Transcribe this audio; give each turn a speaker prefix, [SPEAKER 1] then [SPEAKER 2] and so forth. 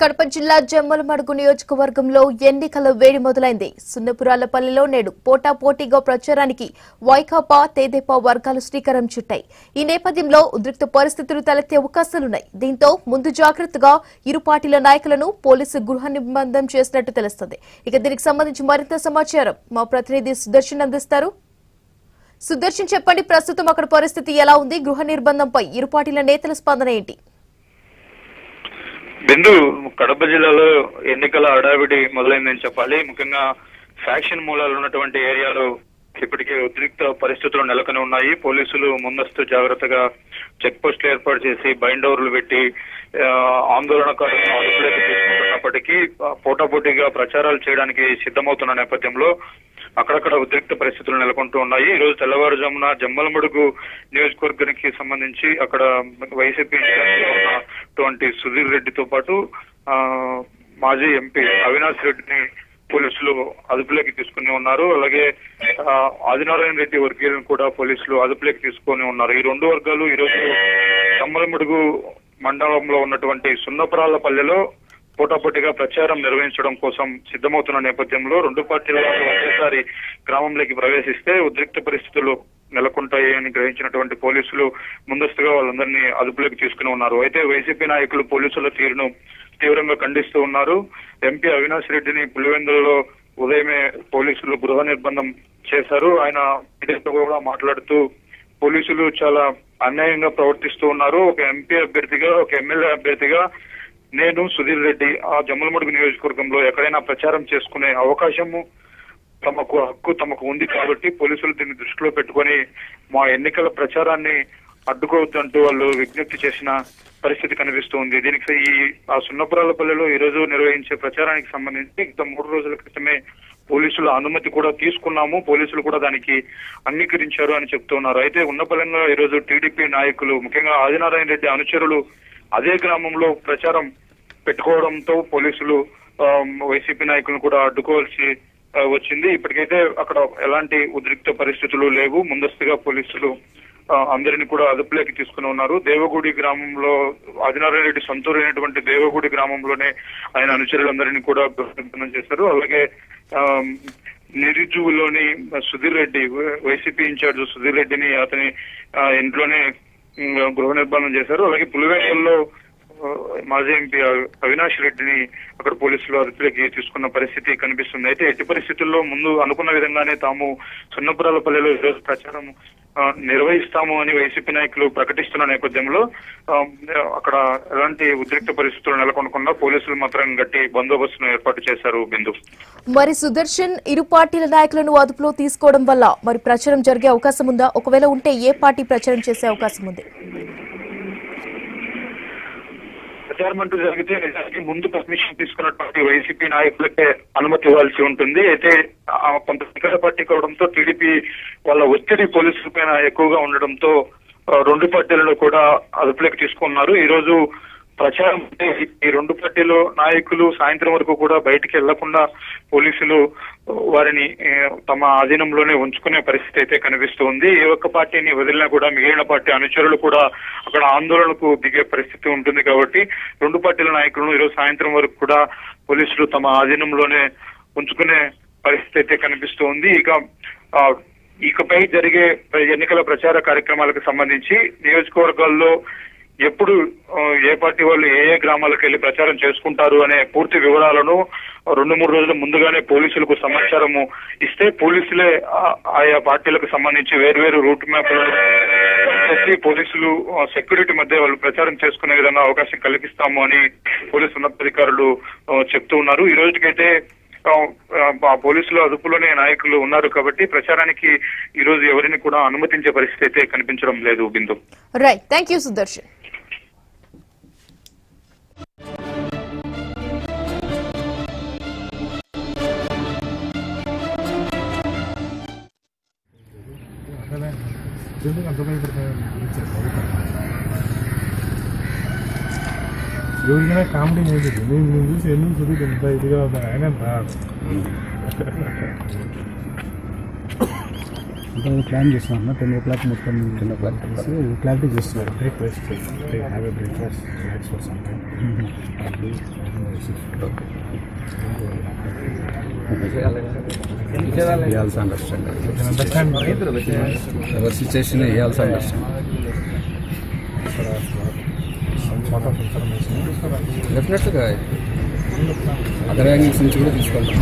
[SPEAKER 1] కడప జిల్లా జమ్మలమడుగు నియోజకవర్గంలో ఎన్నికల వేడి మొదలైంది. సున్నపురాలపల్లిలో నేడు పోటాపోటీగా ప్రచారానికి వైకాపా, తెదేపా వర్గాలు శ్రీకారం చుట్టాయి. ఈ నేపథ్యంలో ఉద్రిక్త పరిస్థితులు తలెత్తే అవకాశాలున్నాయి. దీంతో ముందు జాగ్రత్తగా ఇరు పార్టీల నాయకులను పోలీసు గృహ నిర్బంధం చేసినట్టు తెలుస్తోంది. ఇక దీనికి సంబంధించి మరింత సమాచారం మా ప్రతినిధి సుదర్శన్ అందిస్తారు. సుదర్శన్, చెప్పండి, ప్రస్తుతం అక్కడ పరిస్థితి ఎలా ఉంది? గృహ నిర్బంధంపై ఇరు పార్టీల నేతల స్పందన ఏంటి?
[SPEAKER 2] బిందు, కడప జిల్లాలో ఎన్నికల హడావిడి మొదలైందని చెప్పాలి. ముఖ్యంగా ఫ్యాక్షన్ మూలాలు ఉన్నటువంటి ఏరియాలో ఇప్పటికే ఉద్రిక్త పరిస్థితులు నెలకొని ఉన్నాయి. పోలీసులు ముందస్తు జాగ్రత్తగా చెక్ పోస్టులు ఏర్పాటు చేసి బైండోర్లు పెట్టి ఆందోళనకారులను అదుపులోకి తీసుకుంటున్నప్పటికీ పోటాపోటీగా ప్రచారాలు చేయడానికి సిద్ధమవుతున్న నేపథ్యంలో అక్కడక్కడ ఉద్రిక్త పరిస్థితులు నెలకొంటూ ఉన్నాయి. ఈ రోజు తెల్లవారుజామున జమ్మలమడుగు నియోజకవర్గానికి సంబంధించి అక్కడ వైసీపీ ఉన్నటువంటి సుధీర్ రెడ్డితో పాటు మాజీ ఎంపీ అవినాష్ రెడ్డిని పోలీసులు అదుపులోకి తీసుకుని ఉన్నారు. అలాగే ఆదినారాయణ రెడ్డి వర్గీయులను కూడా పోలీసులు అదుపులోకి తీసుకుని ఉన్నారు. ఈ రెండు వర్గాలు ఈ రోజు జమ్మలమడుగు మండలంలో ఉన్నటువంటి సున్నపురాలపల్లెలో పోటాపోటీగా ప్రచారం నిర్వహించడం కోసం సిద్ధమవుతున్న నేపథ్యంలో రెండు పార్టీల ఒకేసారి గ్రామంలోకి ప్రవేశిస్తే ఉద్రిక్త పరిస్థితులు నెలకొంటాయి అని గ్రహించినటువంటి పోలీసులు ముందస్తుగా వాళ్ళందరినీ అదుపులోకి తీసుకుని ఉన్నారు. అయితే వైసీపీ నాయకులు పోలీసుల తీరును తీవ్రంగా ఖండిస్తూ ఉన్నారు. ఎంపీ అవినాష్ రెడ్డిని పులివెందులలో ఉదయమే పోలీసులు గృహ నిర్బంధం చేశారు. ఆయన మీడియాతో కూడా మాట్లాడుతూ పోలీసులు చాలా అన్యాయంగా ప్రవర్తిస్తూ ఉన్నారు. ఒక ఎంపీ అభ్యర్థిగా, ఒక ఎమ్మెల్యే అభ్యర్థిగా నేను సుధీర్ రెడ్డి ఆ జమ్మలమడుగు నియోజకవర్గంలో ఎక్కడైనా ప్రచారం చేసుకునే అవకాశము తమకు ఉంది కాబట్టి పోలీసులు దీన్ని దృష్టిలో పెట్టుకొని మా ఎన్నికల ప్రచారాన్ని అడ్డుకోవద్దంటూ వాళ్ళు విజ్ఞప్తి చేసిన పరిస్థితి కనిపిస్తుంది. దీనికి ఆ సున్నపురాలపల్లెలో ఈ రోజు నిర్వహించే ప్రచారానికి సంబంధించి గత 3 రోజుల క్రితమే పోలీసుల అనుమతి కూడా తీసుకున్నాము, పోలీసులు కూడా దానికి అంగీకరించారు అని చెప్తున్నారు. అయితే ఉన్నపల్లంగా ఈ రోజు టీడీపీ నాయకులు, ముఖ్యంగా ఆదినారాయణ రెడ్డి అనుచరులు అదే గ్రామంలో ప్రచారం పెట్టుకోవడంతో పోలీసులు వైసీపీ నాయకులను కూడా అడ్డుకోవాల్సి వచ్చింది. ఇప్పటికైతే అక్కడ ఎలాంటి ఉద్రిక్త పరిస్థితులు లేవు. ముందస్తుగా పోలీసులు అందరినీ కూడా అదుపులోకి తీసుకుని ఉన్నారు. దేవగుడి గ్రామంలో ఆదినారాయణ రెడ్డి సొంతూరైనటువంటి దేవగుడి గ్రామంలోనే ఆయన అనుచరులందరినీ కూడా గృహనిర్బంధం చేశారు. అలాగే నిరుజువులోని సుధీర్ రెడ్డి, వైసీపీ ఇన్ఛార్జ్ సుధీర్ రెడ్డిని అతని ఇంట్లోనే గృహ నిర్బంధం చేశారు. అలాగే పులివెందులలో మాజీ ఎంపీ అవినాష్ రెడ్డిని అక్కడ పోలీసులు అదుపులోకి తీసుకున్న పరిస్థితి కనిపిస్తుంది. అయితే ఎట్టి పరిస్థితుల్లో ముందు అనుకున్న విధంగానే తాము సున్నపురాలపల్లెలో ఈరోజు ప్రచారం నిర్వహిస్తాము అని వైసీపీ నాయకులు ప్రకటిస్తున్న నేపథ్యంలో అక్కడ ఎలాంటి ఉద్రిక్త పరిస్థితులు నెలకొనకుండా పోలీసులు మాత్రం గట్టి బందోబస్తును ఏర్పాటు చేశారు. బిందు,
[SPEAKER 1] మరి సుదర్శన్, ఇరు పార్టీల నాయకులను అదుపులో తీసుకోవడం వల్ల మరి ప్రచారం జరిగే అవకాశం ఉందా? ఒకవేళ ఉంటే ఏ పార్టీ ప్రచారం చేసే అవకాశం ఉంది?
[SPEAKER 2] ప్రచారం అంటూ జరిగితే నిజానికి ముందు పర్మిషన్ తీసుకున్నటువంటి వైసీపీ నాయకులకే అనుమతి ఇవ్వాల్సి ఉంటుంది. అయితే కొంత అధికార పార్టీ కావడంతో టీడీపీ వాళ్ళ ఒత్తిడి పోలీసుల పైన ఎక్కువగా ఉండడంతో రెండు పార్టీలను కూడా అదుపులోకి తీసుకున్నారు. ఈ రోజు ప్రచారం ఈ రెండు పార్టీల నాయకులు సాయంత్రం వరకు కూడా బయటికి వెళ్లకుండా పోలీసులు వారిని తమ ఆధీనంలోనే ఉంచుకునే పరిస్థితి అయితే కనిపిస్తుంది. ఏ ఒక్క పార్టీని వదిలినా కూడా మిగిలిన పార్టీ అనుచరులు కూడా అక్కడ ఆందోళనకు దిగే పరిస్థితి ఉంటుంది. కాబట్టి రెండు పార్టీల నాయకులను ఈరోజు సాయంత్రం వరకు కూడా పోలీసులు తమ ఆధీనంలోనే ఉంచుకునే పరిస్థితి అయితే కనిపిస్తుంది. ఇకపై జరిగే ఎన్నికల ప్రచార కార్యక్రమాలకు సంబంధించి నియోజకవర్గాల్లో ఎప్పుడు ఏ పార్టీ వాళ్ళు ఏ గ్రామాలకు వెళ్లి ప్రచారం చేసుకుంటారు అనే పూర్తి వివరాలను 2-3 రోజుల ముందుగానే పోలీసులకు సమాచారము ఇస్తే పోలీసులే ఆయా పార్టీలకు సంబంధించి వేర్వేరు రూట్ మ్యాప్లను చేసి పోలీసులు సెక్యూరిటీ మధ్య వాళ్ళు ప్రచారం చేసుకునే విధంగా అవకాశం కల్పిస్తాము అని పోలీసు ఉన్నతాధికారులు చెప్తూ ఉన్నారు. ఈ రోజుకైతే పోలీసుల అదుపులోనే నాయకులు ఉన్నారు కాబట్టి ప్రచారానికి ఈ రోజు ఎవరిని కూడా అనుమతించే పరిస్థితి అయితే కనిపించడం లేదు. బిందు,
[SPEAKER 1] రైట్, థ్యాంక్ యూ సుదర్శన్.
[SPEAKER 3] ఎవరికైనా కామెడీ మూవీ నేను చూసి ఎందుకు చూసి ఎంత ఇదిగా ఆయన అంటే ప్లాన్ చేస్తున్నాను 10 o'clock మొత్తం 10 o'clock క్లారిటీ చేస్తున్నారు breakfast have a breakfast relax for some time
[SPEAKER 4] He also understand. Our situation, he also understand.
[SPEAKER 3] some sort of information.
[SPEAKER 4] Definitely, other angles నుంచి కూడా తీసుకుంటాం.